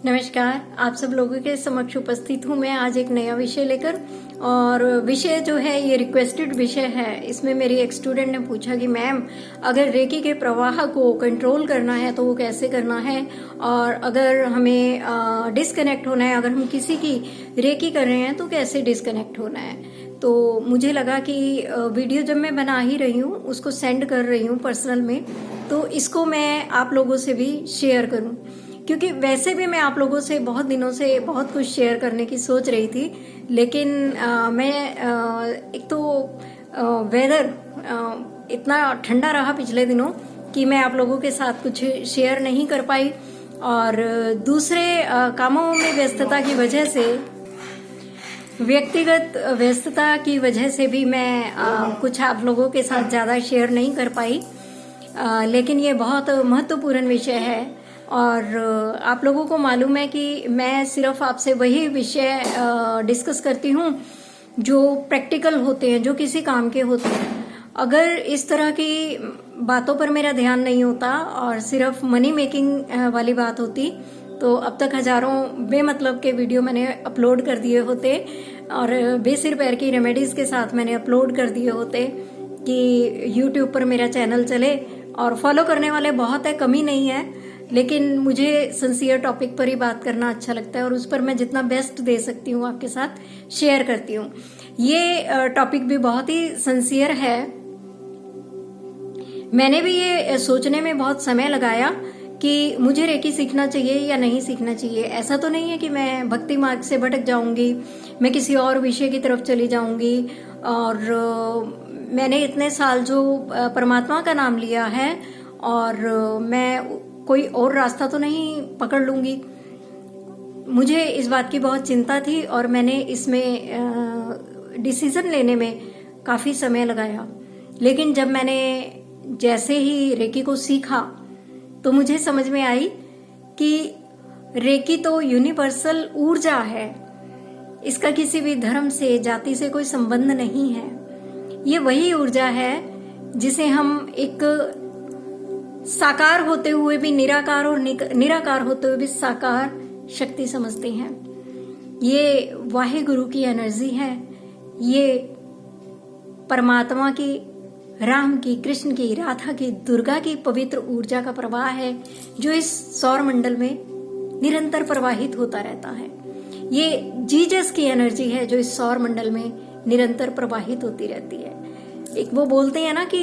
नमस्कार, आप सब लोगों के समक्ष उपस्थित हूँ मैं आज एक नया विषय लेकर। और विषय जो है ये रिक्वेस्टेड विषय है। इसमें मेरी एक स्टूडेंट ने पूछा कि मैम, अगर रेकी के प्रवाह को कंट्रोल करना है तो वो कैसे करना है, और अगर हमें डिस्कनेक्ट होना है, अगर हम किसी की रेकी कर रहे हैं तो कैसे डिस्कनेक्ट होना है। तो मुझे लगा कि वीडियो जब मैं बना ही रही हूँ, उसको सेंड कर रही हूँ पर्सनल में, तो इसको मैं आप लोगों से भी शेयर करूँ, क्योंकि वैसे भी मैं आप लोगों से बहुत दिनों से बहुत कुछ शेयर करने की सोच रही थी, लेकिन एक तो वेदर इतना ठंडा रहा पिछले दिनों कि मैं आप लोगों के साथ कुछ शेयर नहीं कर पाई, और दूसरे कामों में व्यस्तता की वजह से, व्यक्तिगत व्यस्तता की वजह से भी मैं कुछ आप लोगों के साथ ज़्यादा शेयर नहीं कर पाई। लेकिन ये बहुत महत्वपूर्ण विषय है, और आप लोगों को मालूम है कि मैं सिर्फ आपसे वही विषय डिस्कस करती हूँ जो प्रैक्टिकल होते हैं, जो किसी काम के होते हैं। अगर इस तरह की बातों पर मेरा ध्यान नहीं होता और सिर्फ मनी मेकिंग वाली बात होती तो अब तक हजारों बेमतलब के वीडियो मैंने अपलोड कर दिए होते, और बेसिर पैर की रेमेडीज के साथ मैंने अपलोड कर दिए होते कि यूट्यूब पर मेरा चैनल चले। और फॉलो करने वाले बहुत है, कमी नहीं है, लेकिन मुझे सिंसियर टॉपिक पर ही बात करना अच्छा लगता है, और उस पर मैं जितना बेस्ट दे सकती हूँ आपके साथ शेयर करती हूँ। ये टॉपिक भी बहुत ही सिंसियर है। मैंने भी ये सोचने में बहुत समय लगाया कि मुझे रेकी सीखना चाहिए या नहीं सीखना चाहिए। ऐसा तो नहीं है कि मैं भक्ति मार्ग से भटक जाऊंगी, मैं किसी और विषय की तरफ चली जाऊंगी, और मैंने इतने साल जो परमात्मा का नाम लिया है और मैं कोई और रास्ता तो नहीं पकड़ लूंगी। मुझे इस बात की बहुत चिंता थी, और मैंने इसमें डिसीजन लेने में काफी समय लगाया। लेकिन जब मैंने जैसे ही रेकी को सीखा तो मुझे समझ में आई कि रेकी तो यूनिवर्सल ऊर्जा है, इसका किसी भी धर्म से, जाति से कोई संबंध नहीं है। ये वही ऊर्जा है जिसे हम एक साकार होते हुए भी निराकार, और निराकार होते हुए भी साकार शक्ति समझते हैं। ये वाहे गुरु की एनर्जी है, ये परमात्मा की, राम की, कृष्ण की, राधा की, दुर्गा की पवित्र ऊर्जा का प्रवाह है जो इस सौर मंडल में निरंतर प्रवाहित होता रहता है। ये जीसस की एनर्जी है जो इस सौर मंडल में निरंतर प्रवाहित होती रहती है। एक वो बोलते हैं ना कि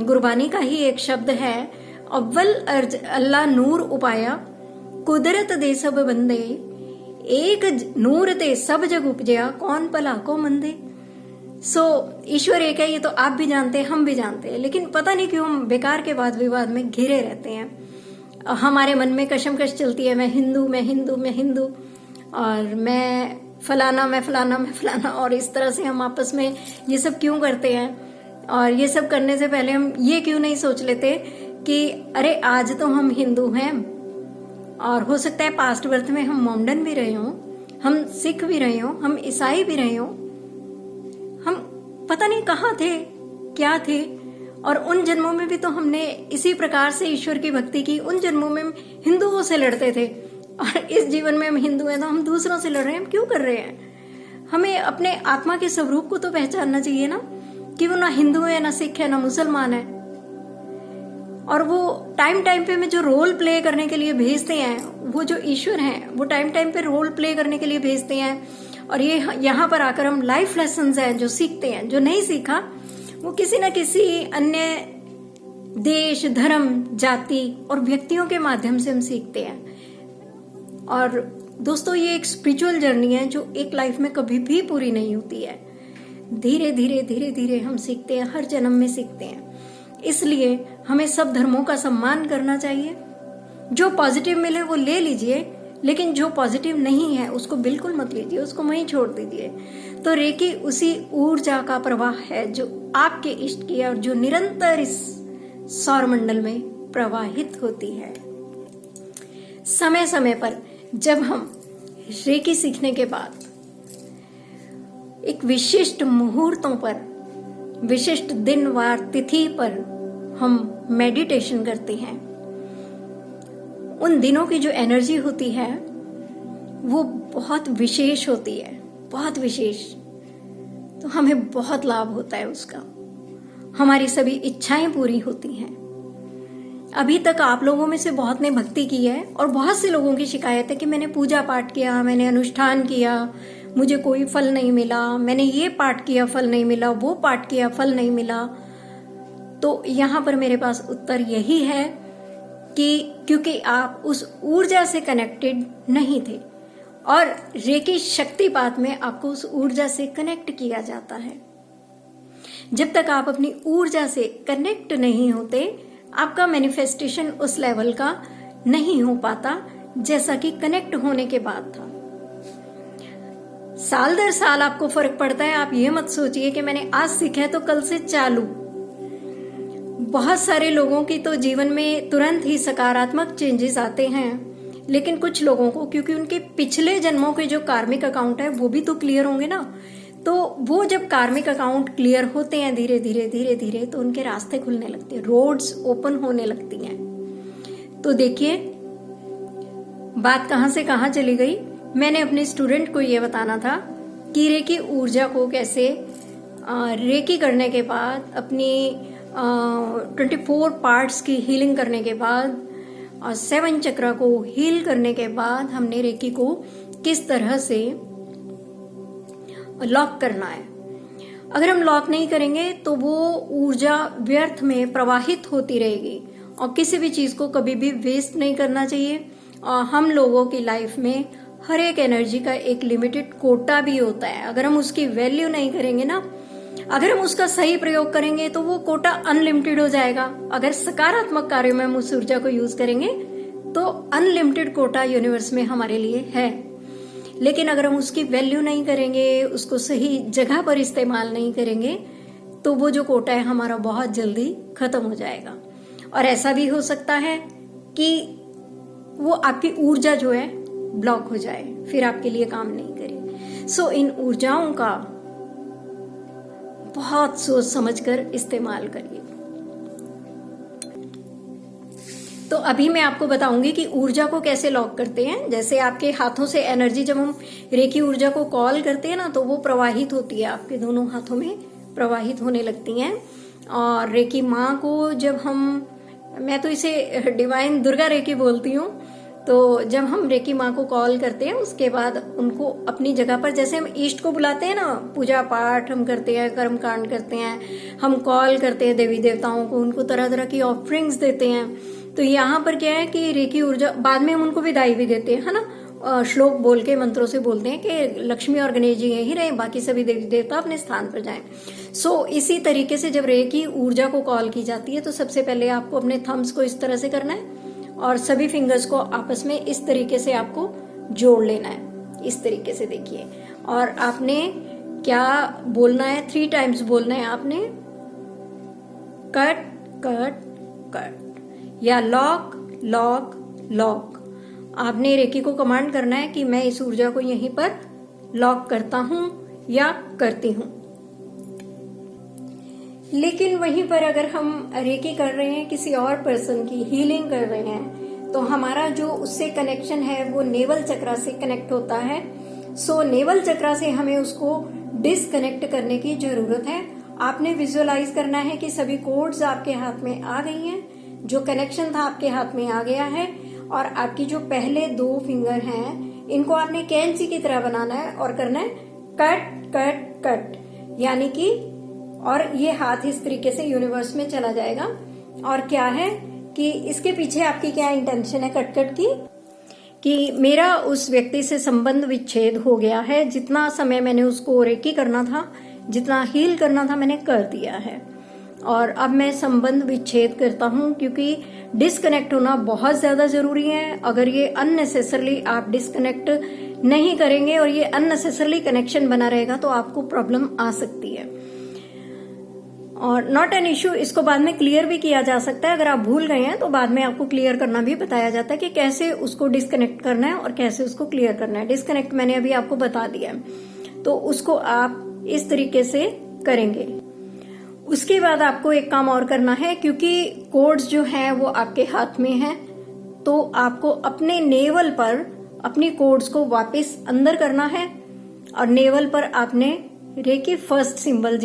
गुरबानी का ही एक शब्द है, अव्वल अर्ज अल्लाह नूर उपाया, कुदरत दे सब बंदे, एक नूर ते सब जग उपजया, कौन भला को मंदे। ईश्वर एक है, ये तो आप भी जानते हैं, हम भी जानते हैं, लेकिन पता नहीं क्यों हम बेकार के वाद विवाद में घिरे रहते हैं। हमारे मन में कशमकश चलती है, मैं हिंदू, मैं हिंदू, मैं हिंदू, और मैं फलाना, मैं फलाना, मैं फलाना, और इस तरह से हम आपस में ये सब क्यों करते हैं। और ये सब करने से पहले हम ये क्यों नहीं सोच लेते कि अरे आज तो हम हिंदू हैं, और हो सकता है पास्ट बर्थ में हम मोमडन भी रहे हों, हम सिख भी रहे हों, हम ईसाई भी रहे हों, हम पता नहीं कहाँ थे, क्या थे, और उन जन्मों में भी तो हमने इसी प्रकार से ईश्वर की भक्ति की। उन जन्मों में हम हिंदुओं से लड़ते थे, और इस जीवन में हम हिंदू हैं तो हम दूसरों से लड़ रहे हैं। हम क्यों कर रहे हैं? हमें अपने आत्मा के स्वरूप को तो पहचानना चाहिए ना, कि वो ना हिंदू है, ना सिख है, ना मुसलमान है। और वो टाइम टाइम पे में जो रोल प्ले करने के लिए भेजते हैं, वो जो ईश्वर हैं, वो टाइम टाइम पे रोल प्ले करने के लिए भेजते हैं, और ये यहाँ पर आकर हम लाइफ लेसन्स हैं जो सीखते हैं। जो नहीं सीखा वो किसी न किसी अन्य देश, धर्म, जाति और व्यक्तियों के माध्यम से हम सीखते हैं। और दोस्तों, ये एक स्पिरिचुअल जर्नी है जो एक लाइफ में कभी भी पूरी नहीं होती है। धीरे धीरे धीरे धीरे हम सीखते हैं, हर जन्म में सीखते हैं। इसलिए हमें सब धर्मों का सम्मान करना चाहिए। जो पॉजिटिव मिले वो ले लीजिए, लेकिन जो पॉजिटिव नहीं है उसको बिल्कुल मत लीजिए, उसको वहीं छोड़ दीजिए। तो रेकी उसी ऊर्जा का प्रवाह है जो आपके इष्ट की है, और जो निरंतर इस सौर मंडल में प्रवाहित होती है। समय समय पर जब हम रेकी सीखने के बाद एक विशिष्ट मुहूर्तों पर, विशिष्ट दिन वार तिथि पर हम मेडिटेशन करते हैं, उन दिनों की जो एनर्जी होती है वो बहुत विशेष होती है, बहुत विशेष। तो हमें बहुत लाभ होता है उसका, हमारी सभी इच्छाएं पूरी होती हैं। अभी तक आप लोगों में से बहुत ने भक्ति की है और बहुत से लोगों की शिकायत है कि मैंने पूजा पाठ किया, मैंने अनुष्ठान किया, मुझे कोई फल नहीं मिला, मैंने ये पाठ किया फल नहीं मिला, वो पाठ किया फल नहीं मिला। तो यहाँ पर मेरे पास उत्तर यही है कि क्योंकि आप उस ऊर्जा से कनेक्टेड नहीं थे, और रेकी शक्तिपात में आपको उस ऊर्जा से कनेक्ट किया जाता है। जब तक आप अपनी ऊर्जा से कनेक्ट नहीं होते, आपका मैनिफेस्टेशन उस लेवल का नहीं हो पाता जैसा कि कनेक्ट होने के बाद था। साल दर साल आपको फर्क पड़ता है। आप ये मत सोचिए कि मैंने आज सीखा है तो कल से चालू। बहुत सारे लोगों की तो जीवन में तुरंत ही सकारात्मक चेंजेस आते हैं, लेकिन कुछ लोगों को, क्योंकि उनके पिछले जन्मों के जो कार्मिक अकाउंट है वो भी तो क्लियर होंगे ना, तो वो जब कार्मिक अकाउंट क्लियर होते हैं धीरे धीरे धीरे धीरे, तो उनके रास्ते खुलने लगते हैं, रोड्स ओपन होने लगती हैं। तो देखिए बात कहां से कहां चली गई। मैंने अपने स्टूडेंट को ये बताना था कि रेकी ऊर्जा को कैसे रेकी करने के बाद, अपनी 24 पार्ट्स की हीलिंग करने के बाद और 7 चक्रा को हील करने के बाद हमने रेकी को किस तरह से लॉक करना है। अगर हम लॉक नहीं करेंगे तो वो ऊर्जा व्यर्थ में प्रवाहित होती रहेगी, और किसी भी चीज को कभी भी वेस्ट नहीं करना चाहिए। और हम लोगों की लाइफ में हर एक एनर्जी का एक लिमिटेड कोटा भी होता है। अगर हम उसकी वैल्यू नहीं करेंगे ना, अगर हम उसका सही प्रयोग करेंगे तो वो कोटा अनलिमिटेड हो जाएगा। अगर सकारात्मक कार्यों में हम उस ऊर्जा को यूज करेंगे तो अनलिमिटेड कोटा यूनिवर्स में हमारे लिए है। लेकिन अगर हम उसकी वैल्यू नहीं करेंगे, उसको सही जगह पर इस्तेमाल नहीं करेंगे, तो वो जो कोटा है हमारा बहुत जल्दी खत्म हो जाएगा। और ऐसा भी हो सकता है कि वो आपकी ऊर्जा जो है ब्लॉक हो जाए, फिर आपके लिए काम नहीं करे। सो इन ऊर्जाओं का बहुत सोच समझकर इस्तेमाल करिए। तो अभी मैं आपको बताऊंगी कि ऊर्जा को कैसे लॉक करते हैं। जैसे आपके हाथों से एनर्जी, जब हम रेकी ऊर्जा को कॉल करते हैं ना, तो वो प्रवाहित होती है, आपके दोनों हाथों में प्रवाहित होने लगती हैं। और रेकी माँ को जब हम, मैं तो इसे डिवाइन दुर्गा रेकी बोलती हूँ, तो जब हम रेकी माँ को कॉल करते हैं उसके बाद उनको अपनी जगह पर, जैसे हम ईष्ट को बुलाते हैं ना, पूजा पाठ हम करते हैं, कर्म कांड करते हैं, हम कॉल करते हैं देवी देवताओं को, उनको तरह तरह की ऑफरिंग्स देते हैं। तो यहाँ पर क्या है कि रेकी ऊर्जा, बाद में हम उनको विदाई भी देते हैं, है ना, श्लोक बोल के, मंत्रों से बोलते हैं कि लक्ष्मी और गणेश जी यहीं रहे, बाकी सभी देवी देवता अपने स्थान पर जाएं। सो इसी तरीके से जब रेकी ऊर्जा को कॉल की जाती है तो सबसे पहले आपको अपने थम्स को इस तरह से करना है और सभी फिंगर्स को आपस में इस तरीके से आपको जोड़ लेना है, इस तरीके से देखिए। और आपने क्या बोलना है, 3 टाइम्स बोलना है आपने, कट कट कट, या लॉक लॉक लॉक। आपने रेकी को कमांड करना है कि मैं इस ऊर्जा को यहीं पर लॉक करता हूं या करती हूं। लेकिन वहीं पर अगर हम रेकी कर रहे हैं, किसी और पर्सन की हीलिंग कर रहे हैं, तो हमारा जो उससे कनेक्शन है वो नेवल चक्रा से कनेक्ट होता है। सो नेवल चक्रा से हमें उसको डिसकनेक्ट करने की जरूरत है। आपने विजुअलाइज करना है कि सभी कोड्स आपके हाथ में आ गई हैं, जो कनेक्शन था आपके हाथ में आ गया है, और आपकी जो पहले 2 फिंगर हैं इनको आपने कैंची की तरह बनाना है और करना है कट कट कट, यानी कि, और ये हाथ इस तरीके से यूनिवर्स में चला जाएगा। और क्या है कि इसके पीछे आपकी क्या इंटेंशन है कट कट की, कि मेरा उस व्यक्ति से संबंध विच्छेद हो गया है, जितना समय मैंने उसको रेकी करना था, जितना हील करना था मैंने कर दिया है, और अब मैं संबंध विच्छेद करता हूं, क्योंकि डिस्कनेक्ट होना बहुत ज्यादा जरूरी है। अगर ये अननेसेसरली आप डिस्कनेक्ट नहीं करेंगे और ये अननेसेसरली कनेक्शन बना रहेगा तो आपको प्रॉब्लम आ सकती है। और नॉट एन इश्यू, इसको बाद में क्लियर भी किया जा सकता है। अगर आप भूल गए हैं तो बाद में आपको क्लियर करना भी बताया जाता है कि कैसे उसको डिस्कनेक्ट करना है और कैसे उसको क्लियर करना है। डिस्कनेक्ट मैंने अभी आपको बता दिया है, तो उसको आप इस तरीके से करेंगे। उसके बाद आपको एक काम और करना है, क्योंकि कोड्स जो हैं वो आपके हाथ में हैं, तो आपको अपने नेवल पर अपनी कोड्स को वापस अंदर करना है और नेवल पर आपने रेकी फर्स्ट सिंबल